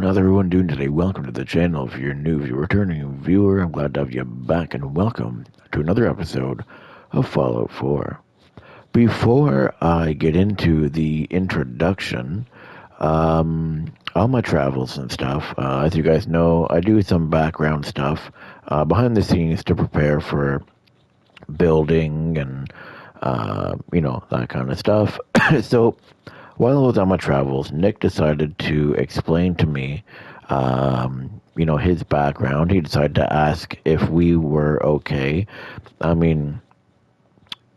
How's everyone doing today? Welcome to the channel. If you're new, if you're a returning viewer, I'm glad to have you back, and welcome to another episode of Fallout 4. Before I get into the introduction, all my travels and stuff, as you guys know, I do some background stuff behind the scenes to prepare for building and, that kind of stuff. So, while I was on my travels, Nick decided to explain to me, his background. He decided to ask if we were okay. I mean,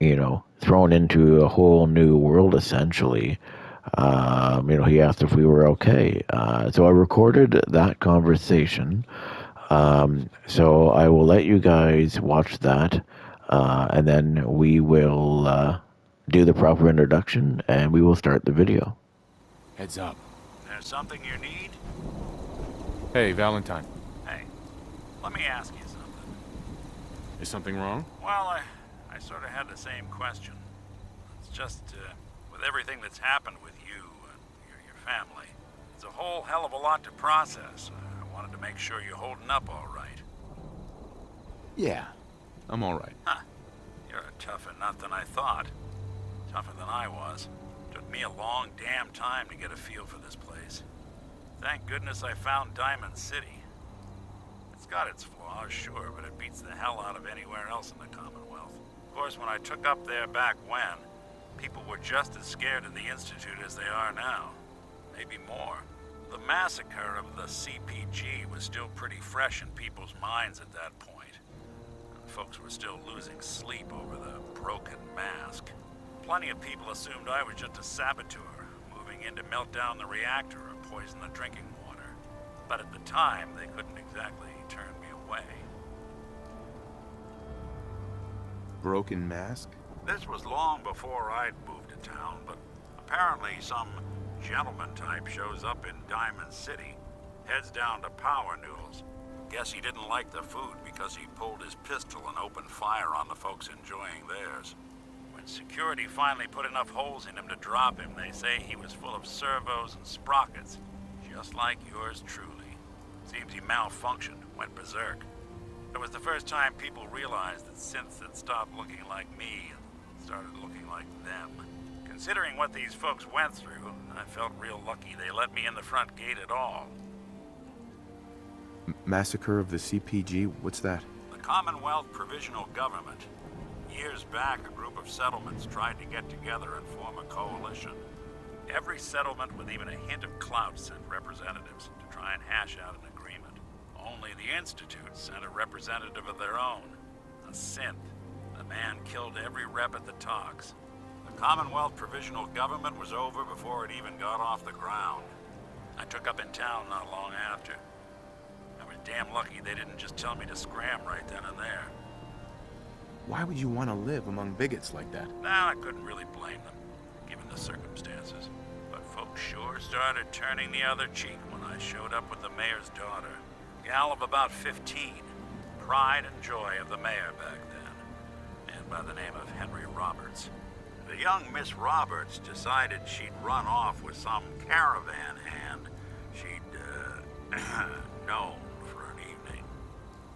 thrown into a whole new world essentially. He asked if we were okay. So I recorded that conversation. So I will let you guys watch that, and then we will do the proper introduction, and we will start the video. Heads up. There's something you need? Hey, Valentine. Hey, let me ask you something. Is something wrong? Well, I sort of had the same question. It's just, with everything that's happened with you and your family, it's a whole hell of a lot to process. I wanted to make sure you're holding up all right. Yeah, I'm all right. Huh. You're a tougher nut than I thought. Tougher than I was. Took me a long damn time to get a feel for this place. Thank goodness I found Diamond City. It's got its flaws, sure, but it beats the hell out of anywhere else in the Commonwealth. Of course, when I took up there back when, people were just as scared of the Institute as they are now. Maybe more. The massacre of the CPG was still pretty fresh in people's minds at that point. And folks were still losing sleep over the broken mask. Plenty of people assumed I was just a saboteur, moving in to melt down the reactor or poison the drinking water. But at the time, they couldn't exactly turn me away. Broken mask? This was long before I'd moved to town, but apparently some gentleman type shows up in Diamond City, heads down to Power Noodles. Guess he didn't like the food because he pulled his pistol and opened fire on the folks enjoying theirs. When security finally put enough holes in him to drop him, they say he was full of servos and sprockets, just like yours truly. Seems he malfunctioned, went berserk. It was the first time people realized that synths had stopped looking like me and started looking like them. Considering what these folks went through, I felt real lucky they let me in the front gate at all. Massacre of the CPG? What's that? The Commonwealth Provisional Government. Years back, a group of settlements tried to get together and form a coalition. Every settlement with even a hint of clout sent representatives to try and hash out an agreement. Only the Institute sent a representative of their own, a synth. The man killed every rep at the talks. The Commonwealth Provisional Government was over before it even got off the ground. I took up in town not long after. I was damn lucky they didn't just tell me to scram right then and there. Why would you want to live among bigots like that? Now, I couldn't really blame them, given the circumstances. But folks sure started turning the other cheek when I showed up with the mayor's daughter. Gal of about 15. Pride and joy of the mayor back then. And by the name of Henry Roberts. The young Miss Roberts decided she'd run off with some caravan hand she'd, known for an evening.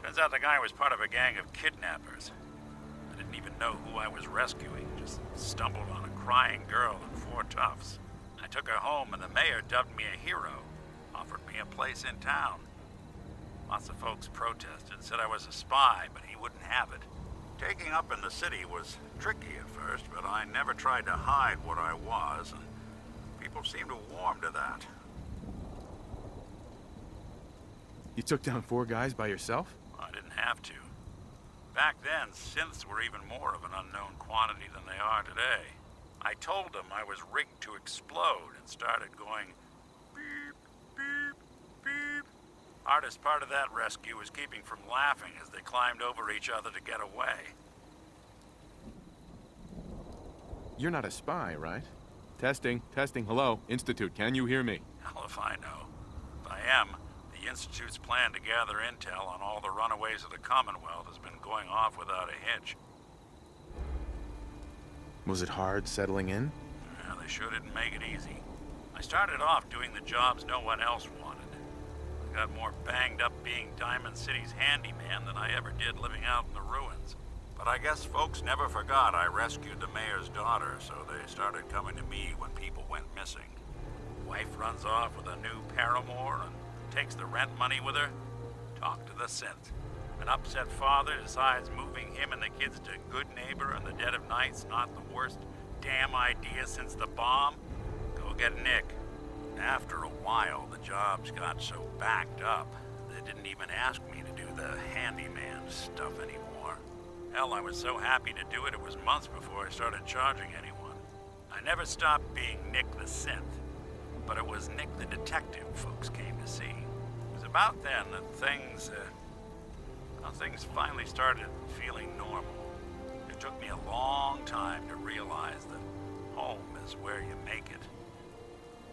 Turns out the guy was part of a gang of kidnappers. I didn't even know who I was rescuing, just stumbled on a crying girl and 4 toughs. I took her home and the mayor dubbed me a hero, offered me a place in town. Lots of folks protested, said I was a spy, but he wouldn't have it. Taking up in the city was tricky at first, but I never tried to hide what I was, and people seemed to warm to that. You took down 4 guys by yourself? I didn't have to. Back then, synths were even more of an unknown quantity than they are today. I told them I was rigged to explode and started going beep, beep, beep. Hardest part of that rescue was keeping from laughing as they climbed over each other to get away. You're not a spy, right? Testing. Hello, Institute, can you hear me? Hell if I know. If I am, the Institute's plan to gather intel on all the runaways of the Commonwealth has been going off without a hitch. Was it hard settling in? Yeah, they sure didn't make it easy. I started off doing the jobs no one else wanted. got more banged up being Diamond City's handyman than I ever did living out in the ruins. But I guess folks never forgot I rescued the mayor's daughter, so they started coming to me when people went missing. Wife runs off with a new paramour and takes the rent money with her. Talk to the synth. An upset father decides moving him and the kids to Good Neighbor in the dead of night's not the worst damn idea since the bomb. Go get Nick. After a while, the jobs got so backed up, they didn't even ask me to do the handyman stuff anymore. Hell, I was so happy to do it, it was months before I started charging anyone. I never stopped being Nick the Synth, but it was Nick the Detective folks came to see. It was about then that things finally started feeling normal. It took me a long time to realize that home is where you make it.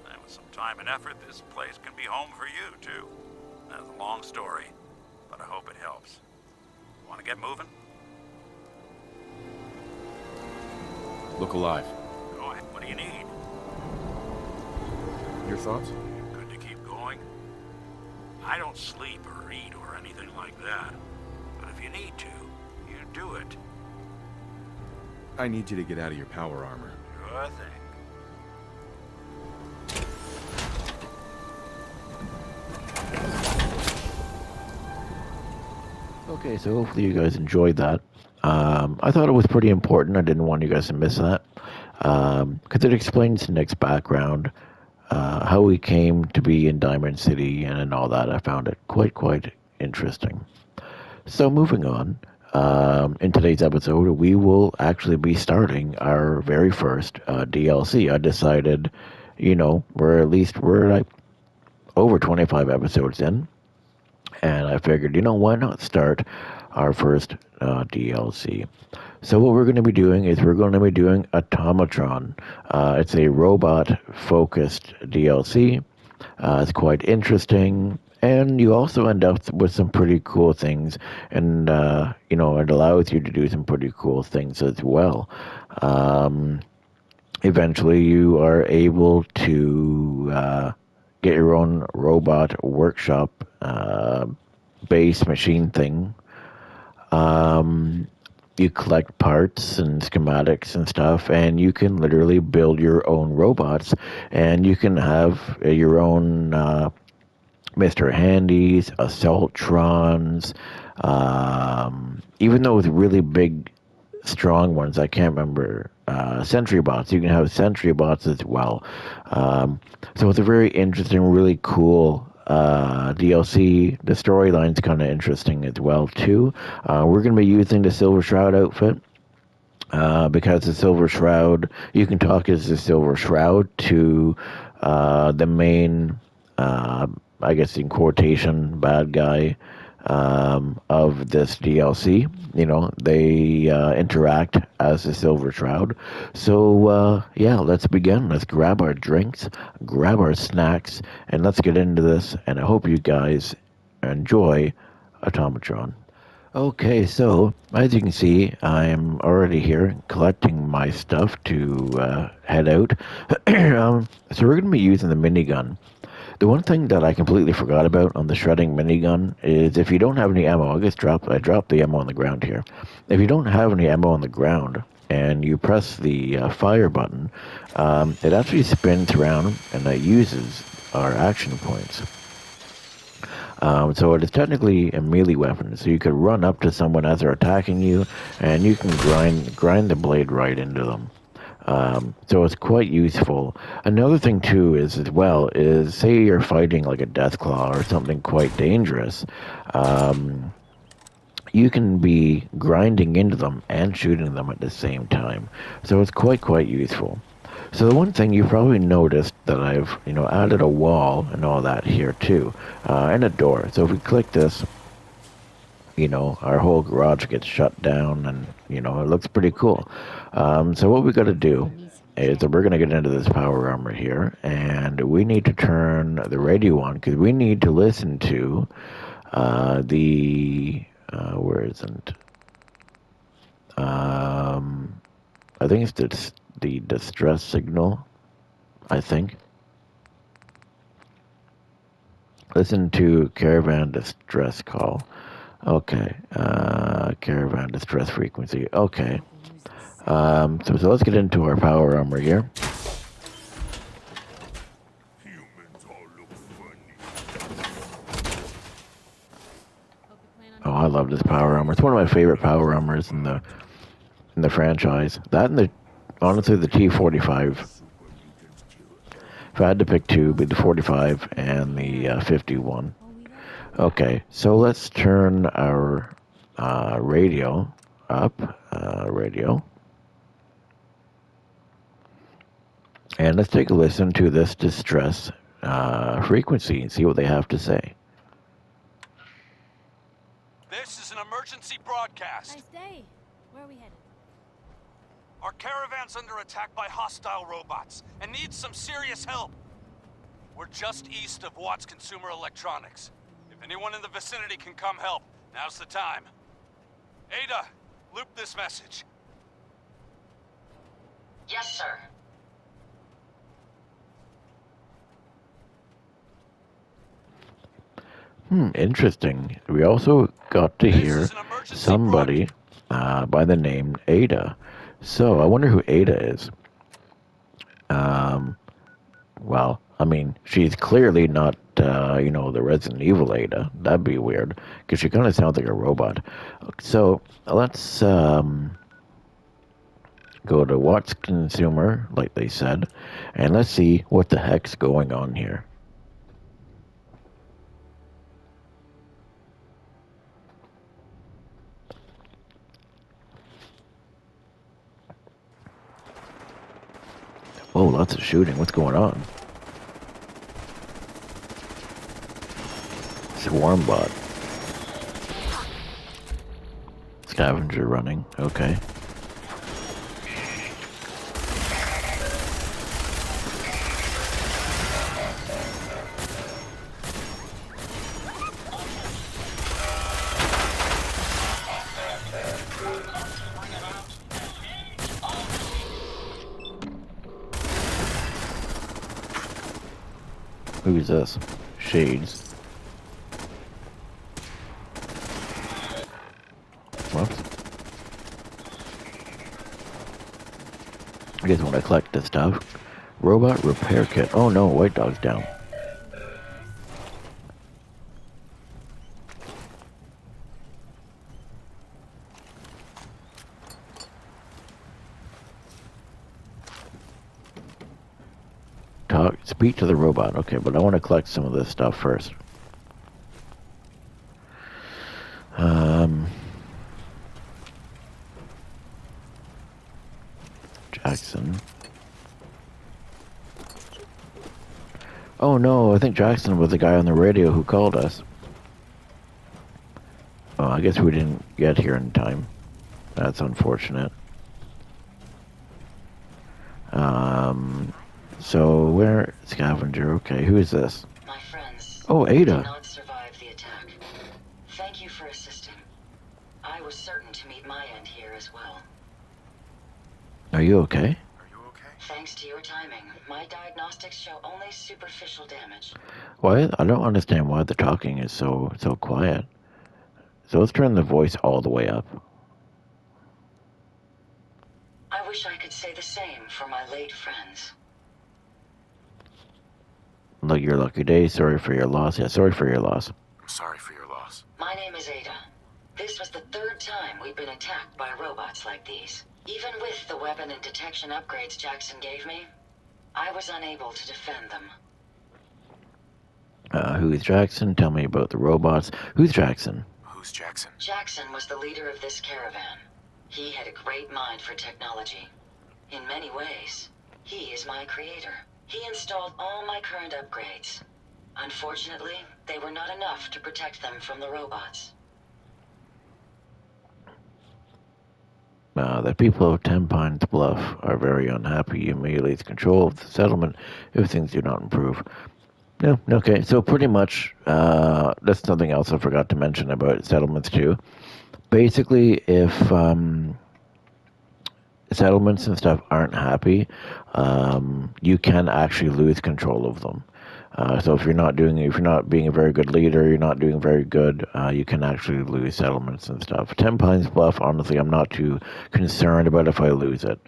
And with some time and effort, this place can be home for you, too. That's a long story, but I hope it helps. Want to get moving? Look alive. Go ahead. What do you need? Your thoughts? Good to keep going? I don't sleep or eat or anything like that. But if you need to, you do it. I need you to get out of your power armor. Sure thing. Okay, so hopefully you guys enjoyed that. I thought it was pretty important. I didn't want you guys to miss that. Because it explains Nick's background, how he came to be in Diamond City, and all that. I found it quite interesting. So moving on, in today's episode, we will actually be starting our very first DLC. I decided, we're like over 25 episodes in, and I figured, why not start our first DLC? So what we're going to be doing is we're going to be doing Automatron. It's a robot-focused DLC. It's quite interesting, and you also end up with some pretty cool things, and it allows you to do some pretty cool things as well. Eventually, you are able to get your own robot workshop base machine thing. You collect parts and schematics and stuff, and you can literally build your own robots, and you can have your own Mr. Handys, Assaultrons, even those really big, strong ones. I can't remember. Sentry bots. You can have sentry bots as well. So it's a very interesting, really cool DLC. The storyline's kind of interesting as well too. We're going to be using the Silver Shroud outfit. Because the Silver Shroud, you can talk as the Silver Shroud to the main, I guess in quotation, bad guy of this DLC. They interact as the Silver Shroud. So, let's begin. Let's grab our drinks, grab our snacks, and let's get into this. And I hope you guys enjoy Automatron. Okay, so as you can see, I'm already here collecting my stuff to head out. So we're going to be using the minigun. The one thing that I completely forgot about on the shredding minigun is if you don't have any ammo, I dropped the ammo on the ground here. If you don't have any ammo on the ground and you press the fire button, it actually spins around and it uses our action points. So it is technically a melee weapon, so you could run up to someone as they're attacking you, and you can grind the blade right into them. So it's quite useful. Another thing too is say you're fighting like a Deathclaw or something quite dangerous, you can be grinding into them and shooting them at the same time. So it's quite useful. So the one thing you probably noticed that I've added a wall and all that here too, and a door. So if we click this, our whole garage gets shut down, and it looks pretty cool. So what we got to do is that we're going to get into this power armor here, and we need to turn the radio on because we need to listen to where isn't I think it's the distress signal, I think. Listen to caravan distress call. Okay. Caravan distress frequency. Okay. So let's get into our power armor here. Oh, I love this power armor. It's one of my favorite power armors in the franchise. That and honestly the T-45. If I had to pick two, it'd be the 45 and the 51. Okay, so let's turn our radio up. Radio. And let's take a listen to this distress frequency and see what they have to say. This is an emergency broadcast. Nice day. Where are we headed? Our caravan's under attack by hostile robots and needs some serious help. We're just east of Watts Consumer Electronics. If anyone in the vicinity can come help, now's the time. Ada, loop this message. Yes, sir. Interesting. We also got to This hear is an emergency somebody by the name Ada. So I wonder who Ada is. Well, I mean, she's clearly not, the Resident Evil Ada. That'd be weird, because she kind of sounds like a robot. So let's go to Watts Consumer, like they said, and let's see what the heck's going on here. Oh, lots of shooting. What's going on? Swarm bot. Scavenger running. Okay. Who's this? Shades. Whoops. I guess when I collect this stuff. Robot repair kit. Oh no, White Dog's down. Speak to the robot. Okay, but I want to collect some of this stuff first. Jackson. Oh no, I think Jackson was the guy on the radio who called us. Oh, I guess we didn't get here in time. That's unfortunate. So where Scavenger? Okay, who is this? My friends. Oh, Ada. Did not survive the attack. Thank you for assisting. I was certain to meet my end here as well. Are you okay? Are you okay? Thanks to your timing, my diagnostics show only superficial damage. Why? I don't understand why the talking is so quiet. So let's turn the voice all the way up. I wish I could say the same for my late friends. Look, your lucky day. Sorry for your loss. Yeah, sorry for your loss. I'm sorry for your loss. My name is Ada. This was the third time we've been attacked by robots like these. Even with the weapon and detection upgrades Jackson gave me, I was unable to defend them. Who's Jackson? Tell me about the robots. Who's Jackson? Who's Jackson? Jackson was the leader of this caravan. He had a great mind for technology. In many ways, he is my creator. He installed all my current upgrades. Unfortunately, they were not enough to protect them from the robots. The people of Ten Pines Bluff are very unhappy. You may lose control of the settlement if things do not improve. No, okay, so pretty much, that's something else I forgot to mention about settlements too. Basically, if settlements and stuff aren't happy, you can actually lose control of them. So if you're not being a very good leader, you're not doing very good, you can actually lose settlements and stuff. 10 Pines Bluff, honestly, I'm not too concerned about if I lose it,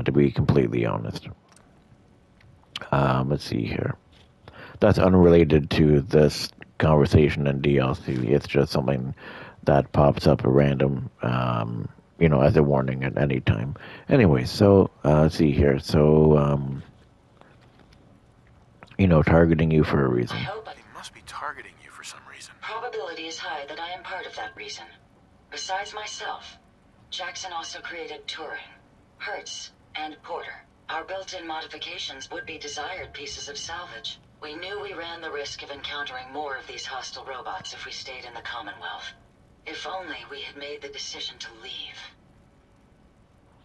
to be completely honest. Let's see here. That's unrelated to this conversation in DLC. It's just something that pops up a random, as a warning at any time. Anyway, so let's see here. So, targeting you for a I reason. hope They must be targeting you for some reason. probability is high that I am part of that reason. Besides myself, Jackson also created Turing, Hertz, and Porter. Our built-in modifications would be desired pieces of salvage. We knew we ran the risk of encountering more of these hostile robots if we stayed in the Commonwealth. If only we had made the decision to leave.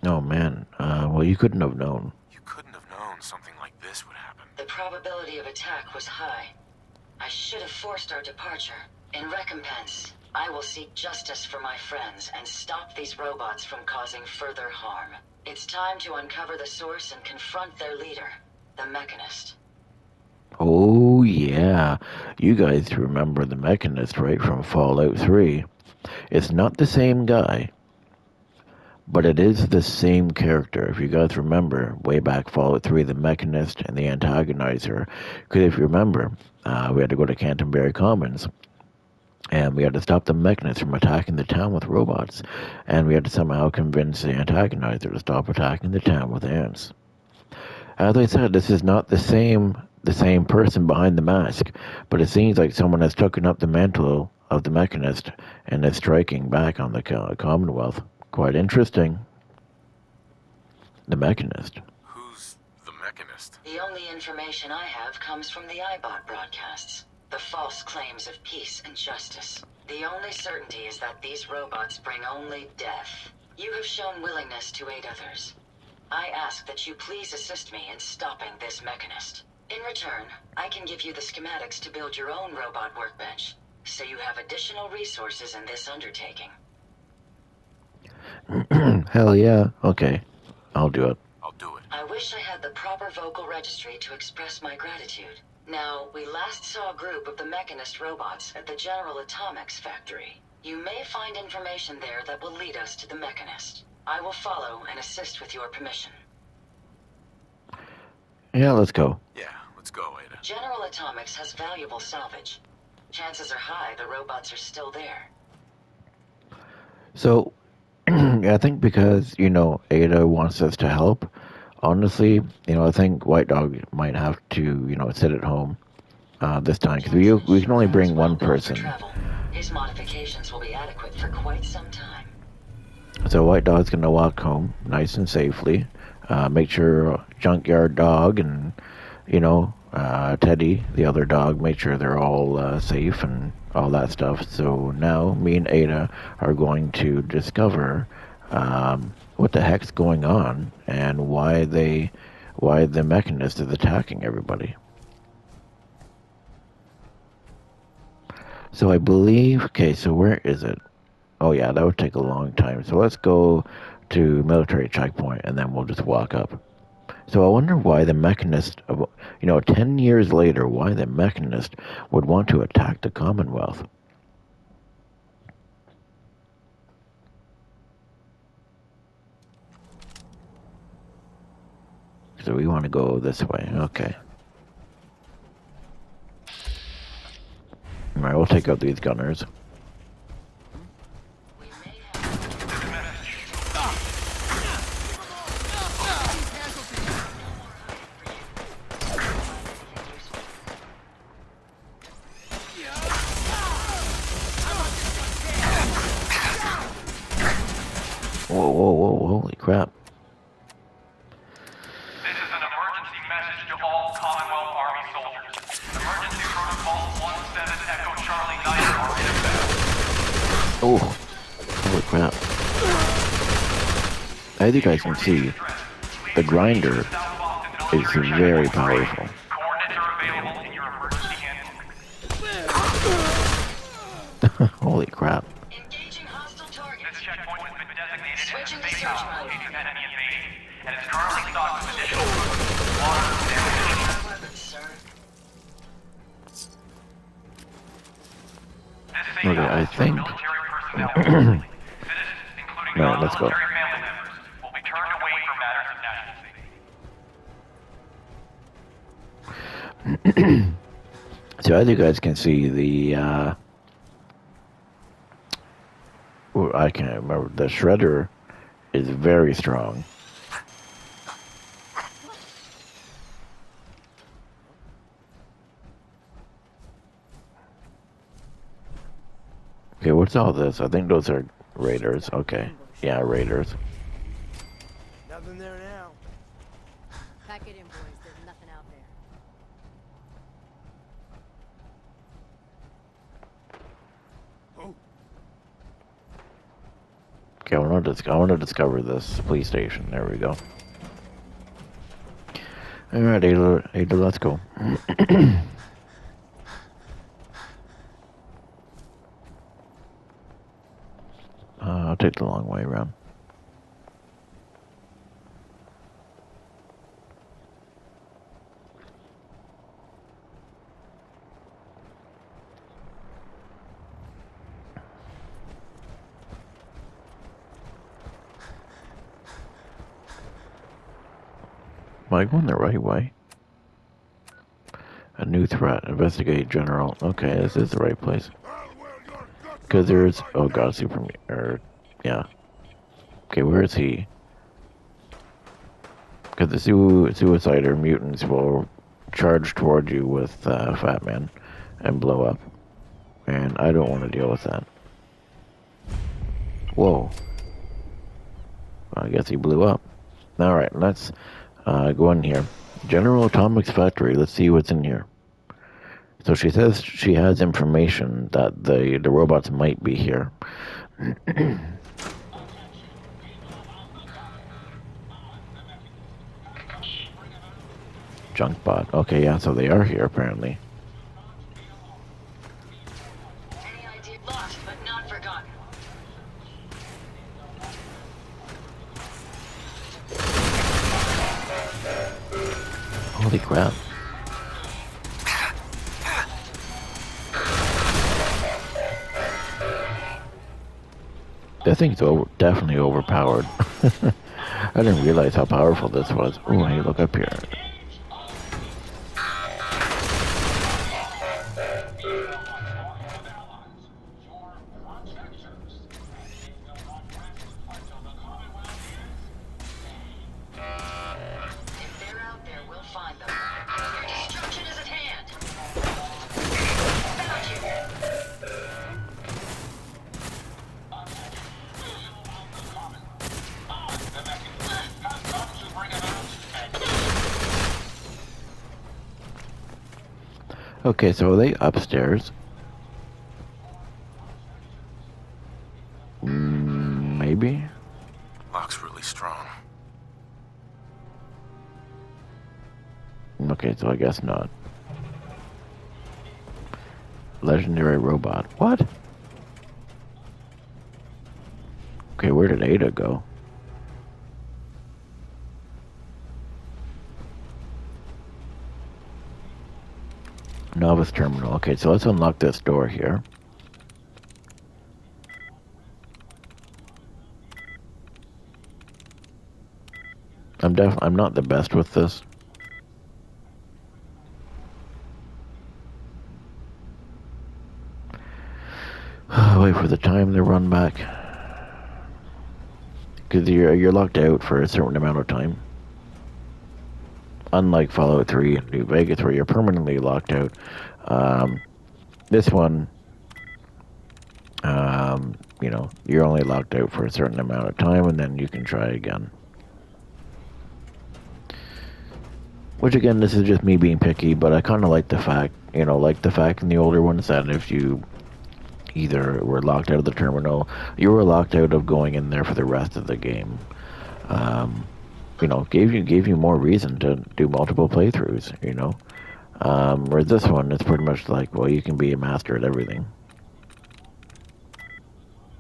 Oh man, well you couldn't have known. You couldn't have known something like this would happen. The probability of attack was high. I should have forced our departure. In recompense, I will seek justice for my friends and stop these robots from causing further harm. It's time to uncover the source and confront their leader, the Mechanist. Oh yeah, you guys remember the Mechanist, right, from Fallout 3. It's not the same guy, but it is the same character. If you guys remember, way back Fallout 3, the Mechanist and the Antagonizer. Because if you remember, we had to go to Canterbury Commons, and we had to stop the Mechanist from attacking the town with robots, and we had to somehow convince the Antagonizer to stop attacking the town with ants. As I said, this is not the same person behind the mask, but it seems like someone has taken up the mantle of the Mechanist and is striking back on the Commonwealth. Quite interesting. The Mechanist. Who's the Mechanist? The only information I have comes from the iBot broadcasts. The false claims of peace and justice. The only certainty is that these robots bring only death. You have shown willingness to aid others. I ask that you please assist me in stopping this Mechanist. In return, I can give you the schematics to build your own robot workbench, so you have additional resources in this undertaking. Hell yeah. Okay. I'll do it. I'll do it. I wish I had the proper vocal registry to express my gratitude. Now, we last saw a group of the Mechanist robots at the General Atomics factory. You may find information there that will lead us to the Mechanist. I will follow and assist with your permission. Yeah, let's go. Yeah, let's go, Ada. General Atomics has valuable salvage. Chances are high the robots are still there. So, I think because, Ada wants us to help, honestly, I think White Dog might have to, sit at home this time. Because we can only bring one person. His modifications will be adequate for quite some time. So White Dog's going to walk home nice and safely. Make sure Junkyard Dog and, Teddy, the other dog, make sure they're all safe and all that stuff. So now me and Ada are going to discover what the heck's going on and why the Mechanist is attacking everybody. So I believe, okay, so where is it? Oh yeah, that would take a long time. So let's go to military checkpoint and then we'll just walk up. So I wonder why the Mechanist, 10 years later, why the Mechanist would want to attack the Commonwealth. So we want to go this way. Okay. Alright, we'll take out these gunners. Whoa, holy crap. This is an emergency message to all Commonwealth Army soldiers. Emergency Protocol 17 Echo Charlie 9 are in effect. Oh, holy crap. As you guys can see, the grinder is very powerful. Coordinates are available in your emergency handbook. Holy crap. Engaging hostile targets. This checkpoint has been designated as a Switching to safe search zone mode. in case of enemy invasion, and is currently stocked with additional food, water, and ammunition. Weapons, sir. Okay, I think. military personnel only. Citizens, including Alright, let's go. non-military family members, will be turned away for matters of national safety. So as you guys can see, I can't remember. The shredder is very strong. Okay, what's all this? I think those are raiders. Okay, yeah, raiders. Nothing there now. Pack it in, boys. There's nothing out there. Okay, I want to discover this police station. There we go. All right, Ada, let's go. I'll take the long way around. Am I going the right way? A new threat. Investigate general. Okay, this is the right place. Because there's... Oh god, yeah. Okay, where is he? Because the suicider mutants will charge toward you with Fat Man and blow up. And I don't want to deal with that. Whoa. I guess he blew up. Alright, let's go in here. General Atomics Factory. Let's see what's in here. So she says she has information that the robots might be here. Junk bot. Okay, yeah, so they are here apparently. Any idea? Lost, but not forgotten. Holy crap. That thing's definitely overpowered. I didn't realize how powerful this was. Oh, hey, look up here. If they're out there, we'll find them. Your destruction is at hand. Found you. Okay, so are they upstairs? Maybe? Lock's really strong. Okay, so I guess not. Legendary robot. What? Okay, where did Ada go? Novice terminal. Okay, so let's unlock this door here. I'm not the best with this. Wait for the time to run back. Because you're locked out for a certain amount of time. Unlike Fallout 3 and New Vegas, where you're permanently locked out, this one, you know, you're only locked out for a certain amount of time, and then you can try again. Which, again, this is just me being picky, but I kind of like the fact, you know, like the fact in the older ones that if you either were locked out of the terminal, you were locked out of going in there for the rest of the game. You know, gave you more reason to do multiple playthroughs, you know. Whereas this one, it's pretty much like, well, you can be a master at everything.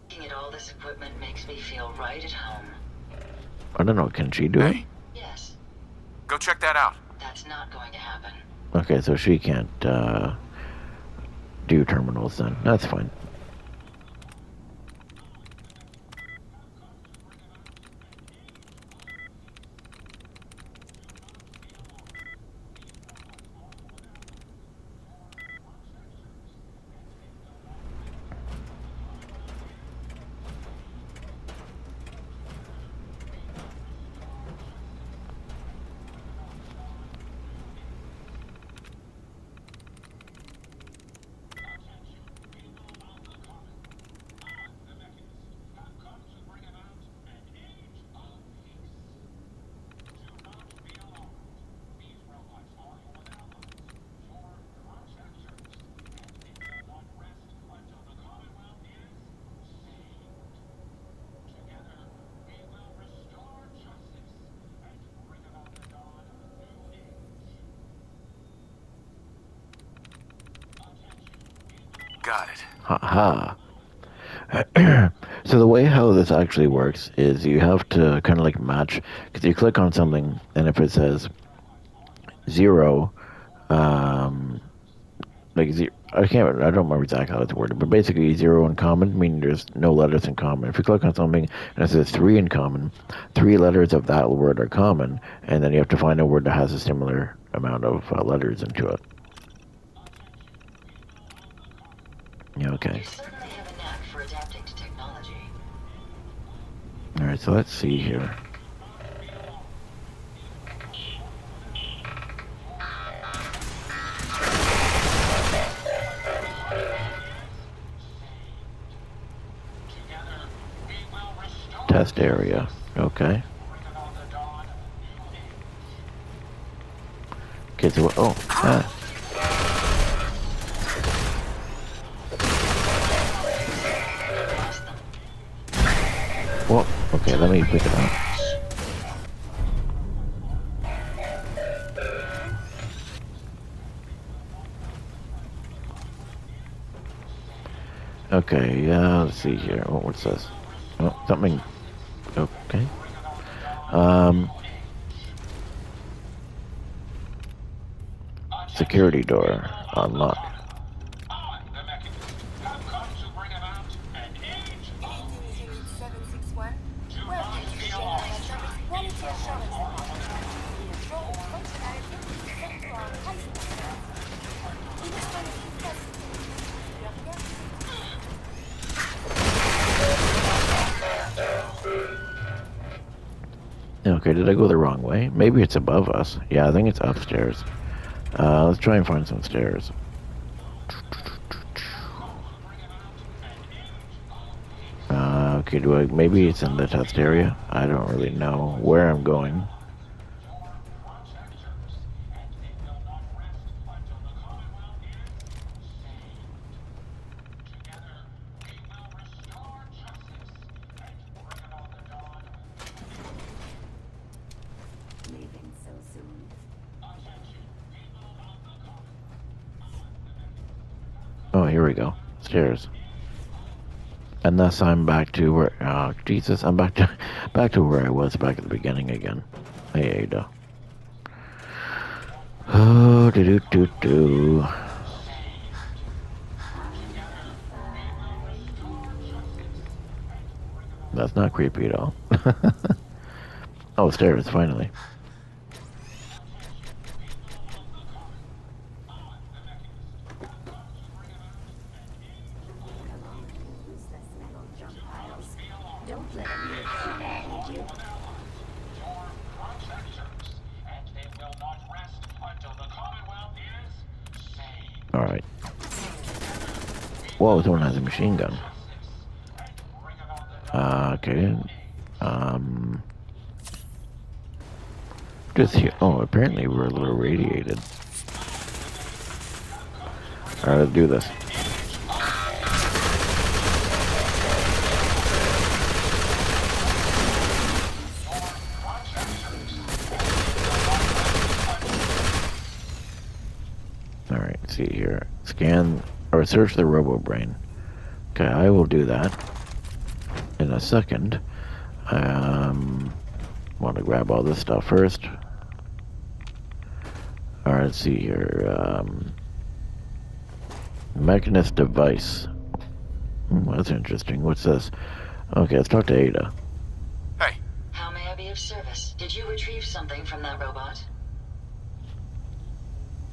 Looking at all this equipment makes me feel right at home. I don't know, can she do it? Yes, Go check that out. that's not going to happen. Okay, so she can't do terminals then. That's fine. Got it. Ha So the way how this actually works is you have to kind of like match, because you click on something, and if it says 0, like zero, I don't remember exactly how it's worded, but basically 0 in common, meaning there's no letters in common. If you click on something and it says 3 in common, 3 letters of that word are common, and then you have to find a word that has a similar amount of letters into it. Yeah, okay. You certainly have a knack for adapting to technology. Alright, so let's see here. Test area. Okay. Okay, so Well, okay, let me pick it up. Okay, let's see here. Oh, what's this? Oh, something. Okay. Security door unlocked. Okay, did I go the wrong way? Maybe it's above us. Yeah, I think it's upstairs. Let's try and find some stairs. Okay, maybe it's in the test area? I don't really know where I'm going. Oh, here we go. Stairs. Unless I'm back to where... Oh, Jesus, I'm back to where I was back at the beginning again. Hey, Ada. Oh, do. That's not creepy at all. Oh, stairs, finally. Alright. Whoa, someone has a machine gun. Okay. Just here. Oh, apparently we're a little radiated. Alright, let's do this. Alright, let's see here. Scan or search the robo-brain. Okay, I will do that in a second. Want to grab all this stuff first. Alright, let's see here. Menace device. That's interesting. What's this? Okay, let's talk to Ada. Hey. How may I be of service? Did you retrieve something from that robot?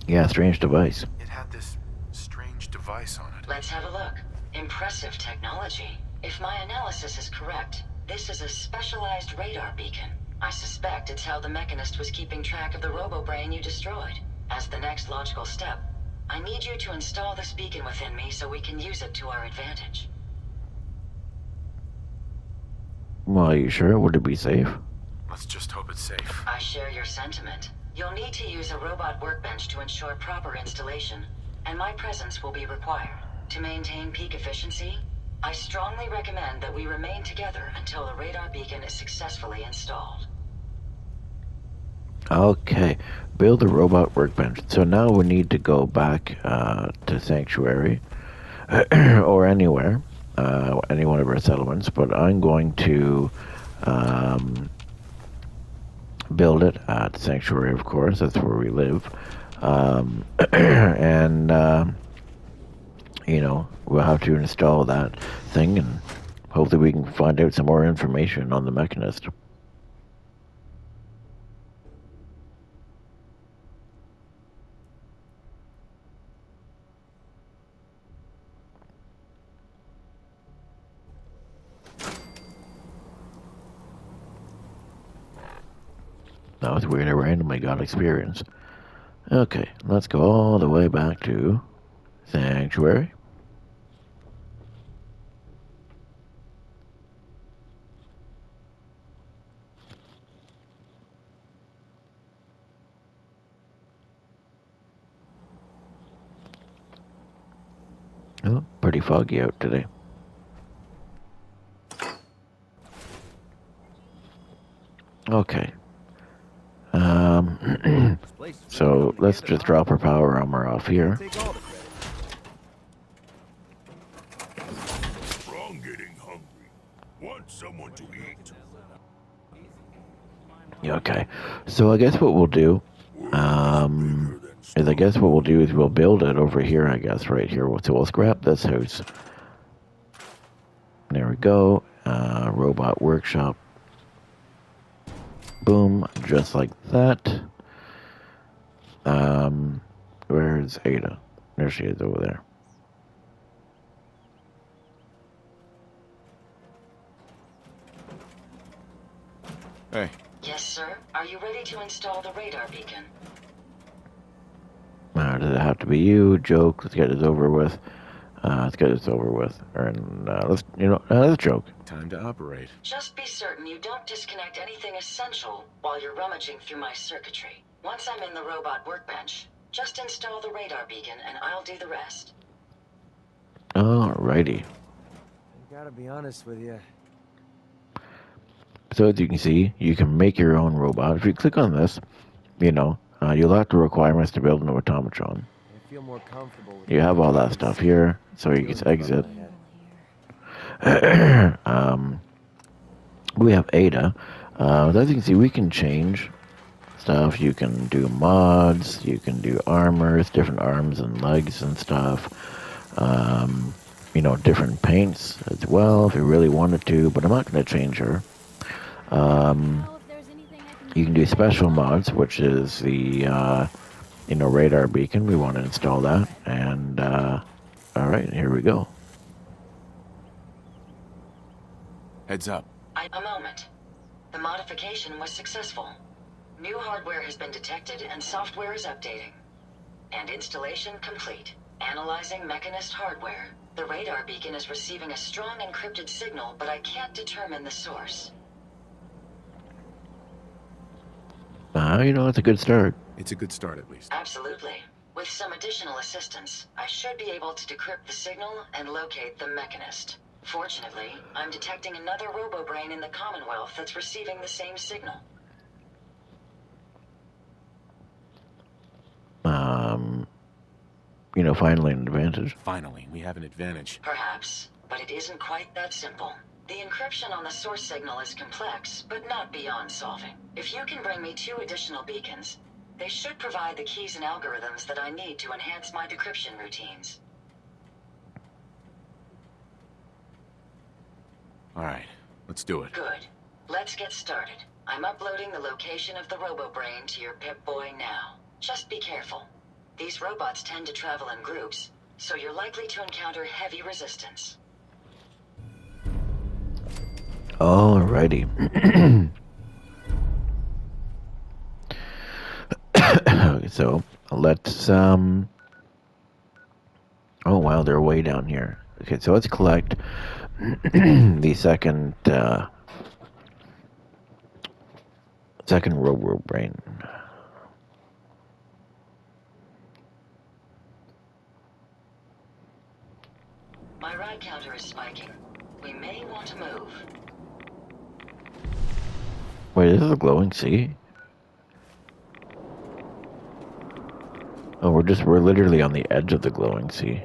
Yeah, strange device. It had this strange device on it. Let's have a look. Impressive technology. If my analysis is correct, this is a specialized radar beacon. I suspect it's how the Mechanist was keeping track of the robo-brain you destroyed. As the next logical step, I need you to install this beacon within me so we can use it to our advantage. Well, are you sure? Would it be safe? Let's just hope it's safe. I share your sentiment. You'll need to use a robot workbench to ensure proper installation, and my presence will be required. To maintain peak efficiency, I strongly recommend that we remain together until the radar beacon is successfully installed. Okay, build a robot workbench. So now we need to go back to Sanctuary. or anywhere, any one of our settlements, but I'm going to um, build it at Sanctuary, of course. That's where we live. And, we'll have to install that thing, and hopefully we can find out some more information on the Mechanist. That was weird. I randomly got experience. Okay, let's go all the way back to Sanctuary. Oh, pretty foggy out today. Okay. So let's just drop our power armor off here. Wrong getting hungry. Want someone to eat. Okay. So I guess what we'll do, is we'll build it over here, I guess, right here. So we'll scrap this house. There we go. Robot workshop. Boom, just like that. Where's Ada? There she is over there. Hey, Yes, sir. Are you ready to install the radar beacon? Does it have to be you? Joke. Let's get this over with. Let's joke. time to operate. Just be certain you don't disconnect anything essential while you're rummaging through my circuitry. Once I'm in the robot workbench, just install the radar beacon and I'll do the rest. Alrighty. I gotta be honest with you. So as you can see, you can make your own robot. If you click on this, you'll have the requirements to build an automatron. I feel more comfortable with You have all that stuff here, so you can exit. We have Ada. As you can see, we can change stuff. You can do mods, you can do armors, different arms and legs and stuff. Different paints as well if you really wanted to, but I'm not going to change her. You can do special mods, which is the radar beacon. We want to install that, and all right, here we go. Heads up. A moment. The modification was successful. New hardware has been detected and software is updating. And installation complete. Analyzing Mechanist hardware. The radar beacon is receiving a strong encrypted signal, but I can't determine the source. It's a good start. It's a good start, at least. Absolutely. With some additional assistance, I should be able to decrypt the signal and locate the Mechanist. Fortunately, I'm detecting another robo-brain in the Commonwealth that's receiving the same signal. Finally an advantage. Finally, we have an advantage. Perhaps, but it isn't quite that simple. The encryption on the source signal is complex, but not beyond solving. If you can bring me 2 additional beacons, they should provide the keys and algorithms that I need to enhance my decryption routines. All right, let's do it. Good. Let's get started. I'm uploading the location of the robo-brain to your Pip-Boy now. Just be careful. These robots tend to travel in groups, so you're likely to encounter heavy resistance. Alrighty. So let's oh wow, they're way down here. Okay, so let's collect the second robo-brain. My ride counter is spiking. We may want to move. Wait, this is a glowing sea? Oh, we're literally on the edge of the glowing sea.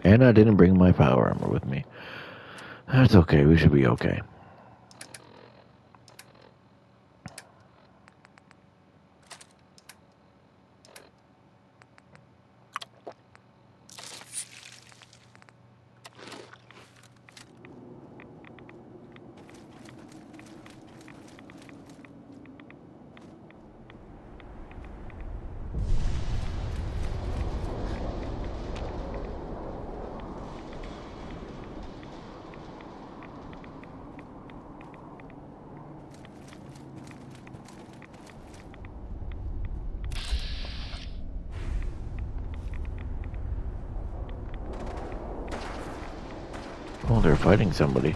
And I didn't bring my power armor with me. That's okay, we should be okay. Oh, they're fighting somebody.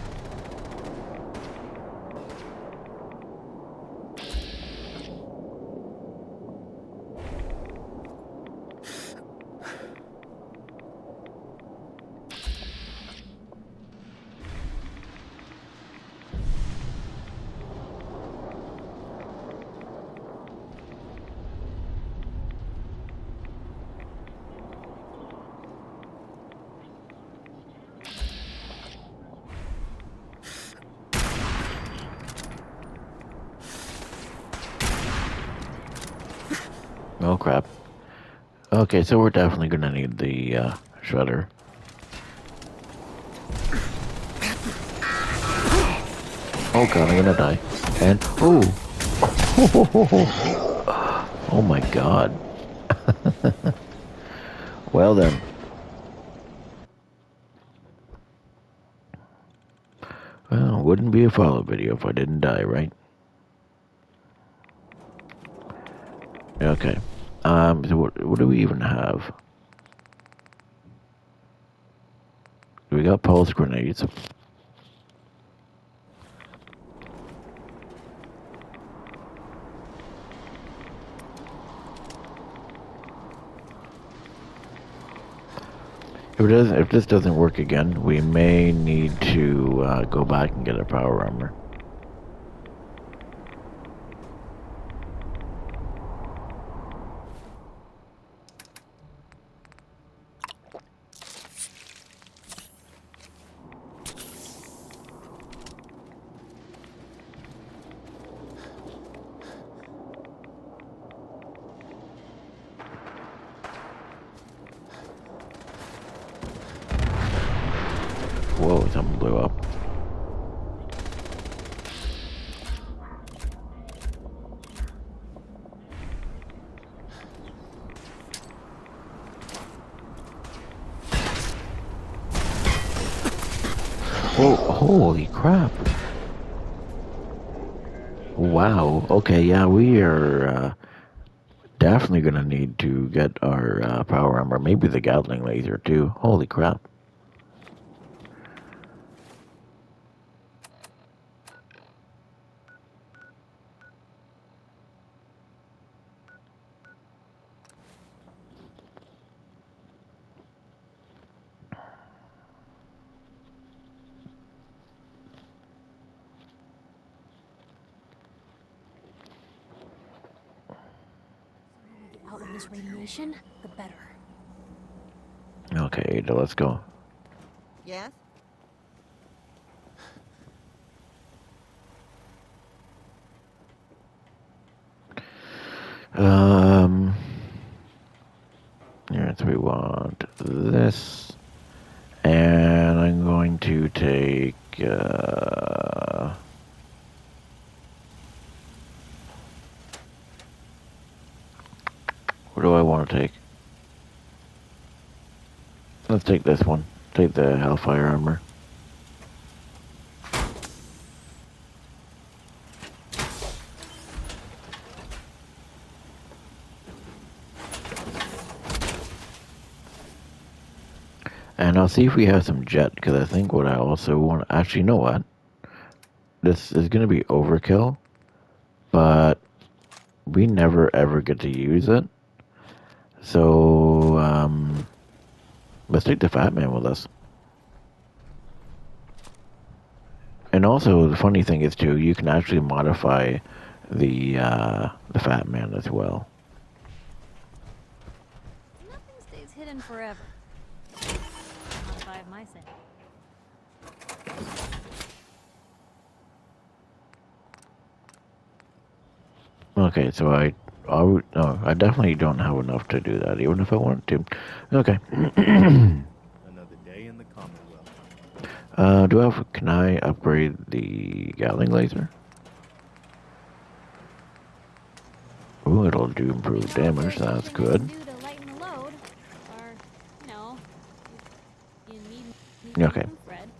Oh crap. Okay, so we're definitely gonna need the shredder. Oh god, I'm gonna die. And oh, oh my god. Well then. Well, it wouldn't be a follow video if I didn't die, right? Okay. So what do we even have? We got pulse grenades. If this doesn't work again, we may need to go back and get a power armor. Whoa, something blew up. Whoa, holy crap. Wow, okay, yeah, we are definitely gonna need to get our power armor. Maybe the Gatling laser too. Holy crap. Out of this radiation, the better. Okay, Ada, let's go. Yes? Yes, we want this. And I'm going to take, what do I want to take? Let's take this one. Take the Hellfire armor. And I'll see if we have some jet, because I think what I also want... Actually, you know what? This is going to be overkill, but we never ever get to use it. So, let's take the Fat Man with us. And also, the funny thing is, too, you can actually modify the Fat Man as well. Nothing stays hidden forever. Okay, so no, I definitely don't have enough to do that, even if I wanted to. Okay. Another day in the Commonwealth. Can I upgrade the Gatling laser? Ooh, it'll do improved damage, that's good. Do to lighten the load, or, you know, if you need Okay. from Fred.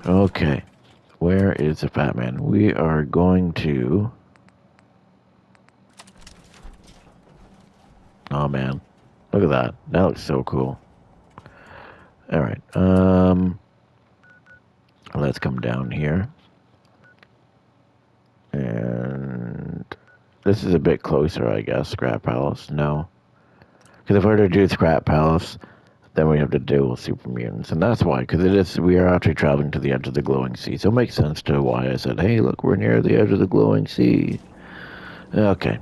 Okay. Where is the Fat Man? We are going to... Oh, man. Look at that. That looks so cool. Alright, let's come down here. And... This is a bit closer, I guess. Scrap Palace. No. Because if I were to do Scrap Palace, then we have to deal with super mutants. And that's why, because we are actually traveling to the edge of the glowing sea. So it makes sense to why I said, hey, look, we're near the edge of the glowing sea. Okay.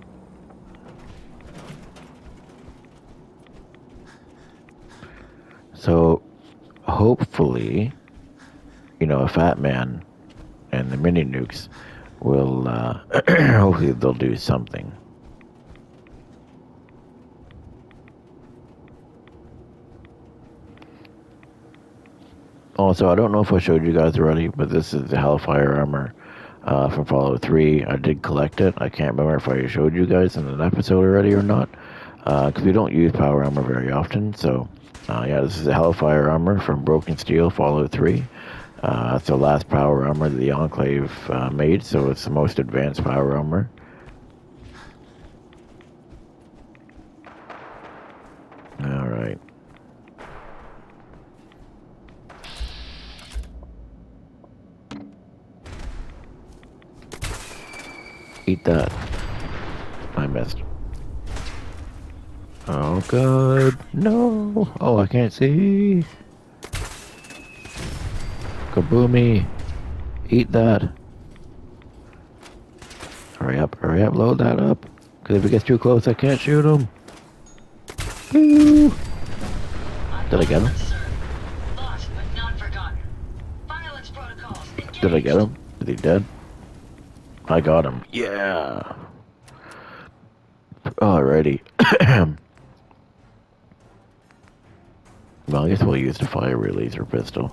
So, hopefully, a Fat Man and the mini nukes will, hopefully they'll do something. Also, I don't know if I showed you guys already, but this is the Hellfire armor from Fallout 3. I did collect it. I can't remember if I showed you guys in an episode already or not, because we don't use power armor very often. So, yeah, this is the Hellfire armor from Broken Steel, Fallout 3. It's the last power armor that the Enclave made, so it's the most advanced power armor. Alright. Eat that. I missed. Oh god. No. Oh, I can't see. Kaboomy. Eat that. Hurry up, load that up. Because if it gets too close, I can't shoot him. Woo. Did I get him? Did I get him? Is he dead? I got him. Yeah. Alrighty. Well, I guess we'll use the fire laser pistol.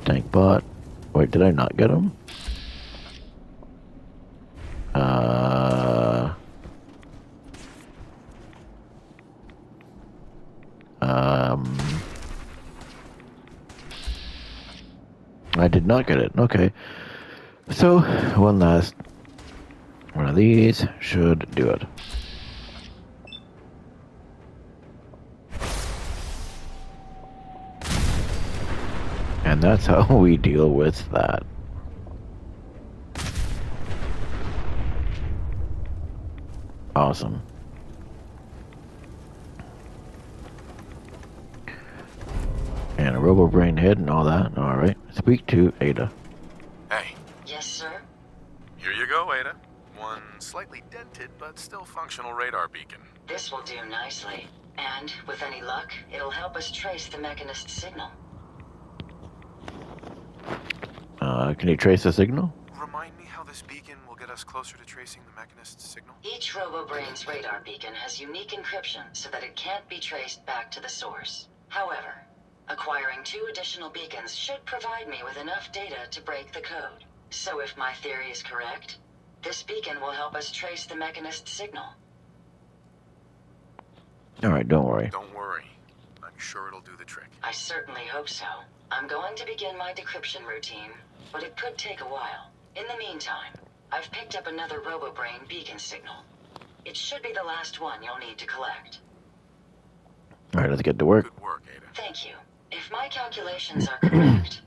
Tank bot. Wait, did I not get him? I did not get it. Okay. So, one last one of these should do it. And that's how we deal with that. Awesome. And a robo-brain head and all that. Alright. Speak to Ada. Hey. Yes, sir? Here you go, Ada. One slightly dented but still functional radar beacon. This will do nicely. And, with any luck, it'll help us trace the Mechanist signal. Can you trace the signal? Remind me how this beacon will get us closer to tracing the Mechanist's signal? Each RoboBrain's radar beacon has unique encryption so that it can't be traced back to the source. However, acquiring 2 additional beacons should provide me with enough data to break the code. So if my theory is correct, this beacon will help us trace the Mechanist signal. Alright, don't worry. Don't worry. I'm sure it'll do the trick. I certainly hope so. I'm going to begin my decryption routine, but it could take a while. In the meantime, I've picked up another RoboBrain beacon signal. It should be the last one you'll need to collect. Alright, let's get to work. Good work, Ada. Thank you. If my calculations are correct,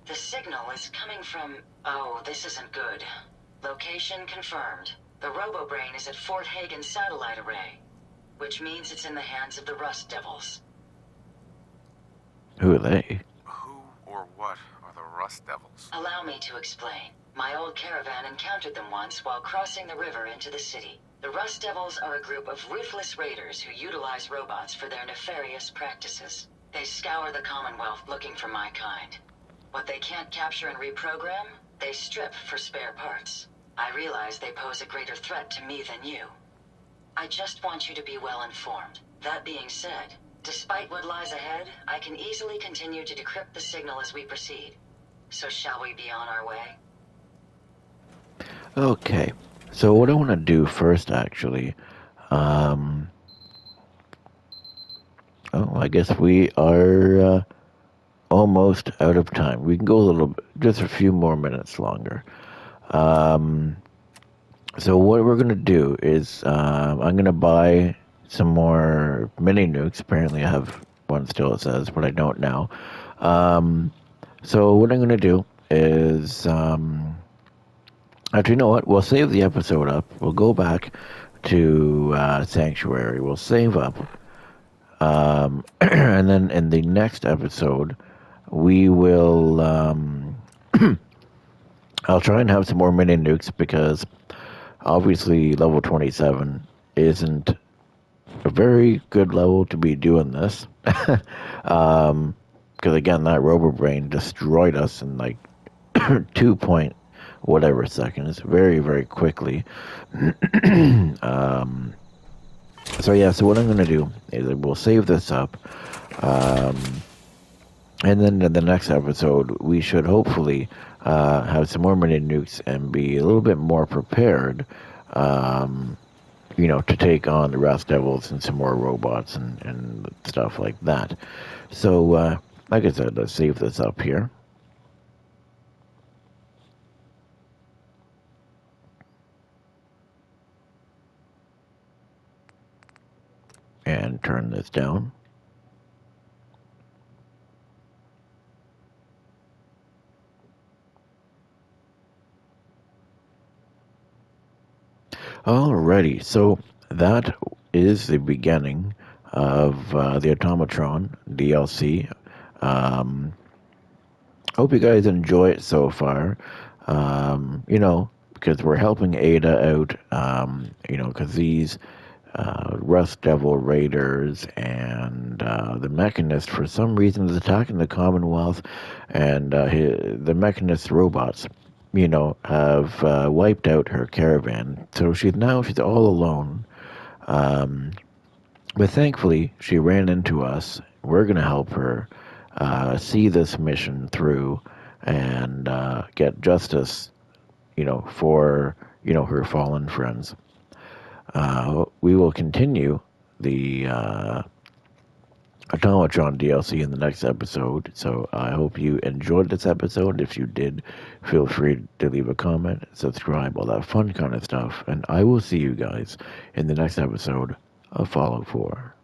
the signal is coming from... Oh, this isn't good. Location confirmed. The RoboBrain is at Fort Hagen Satellite Array, which means it's in the hands of the Rust Devils. Who are they? Who or what are the Rust Devils? Allow me to explain. My old caravan encountered them once while crossing the river into the city. The Rust Devils are a group of ruthless raiders who utilize robots for their nefarious practices. They scour the Commonwealth looking for my kind. What they can't capture and reprogram, they strip for spare parts. I realize they pose a greater threat to me than you. I just want you to be well informed. That being said, despite what lies ahead, I can easily continue to decrypt the signal as we proceed. So shall we be on our way? Okay. So what I want to do first, actually, oh, I guess we are almost out of time. We can go a little bit, just a few more minutes longer. So what we're gonna do is I'm gonna buy some more mini nukes. Apparently, I have one still. It says, but I don't now. So what I'm gonna do is actually, you know what? We'll save the episode up. We'll go back to Sanctuary. We'll save up, and then in the next episode, we will. I'll try and have some more mini nukes because obviously level 27 isn't a very good level to be doing this. Because again, that Robo Brain destroyed us in like 2 point whatever seconds, very, very quickly. So yeah, so what I'm going to do is we'll save this up. And then in the next episode, we should hopefully have some more mini nukes and be a little bit more prepared, to take on the Rust Devils and some more robots and stuff like that. So, like I said, let's save this up here. And turn this down. Alrighty, so that is the beginning of the Automatron DLC. Hope you guys enjoy it so far. Because we're helping Ada out, because these Rust Devil Raiders and the Mechanist, for some reason, is attacking the Commonwealth, and the Mechanist robots, have wiped out her caravan. So she's all alone. But thankfully, she ran into us. We're going to help her see this mission through and get justice, for, her fallen friends. We will continue the Automatron DLC in the next episode. So I hope you enjoyed this episode. If you did, feel free to leave a comment, subscribe, all that fun kind of stuff. And I will see you guys in the next episode of Fallout 4.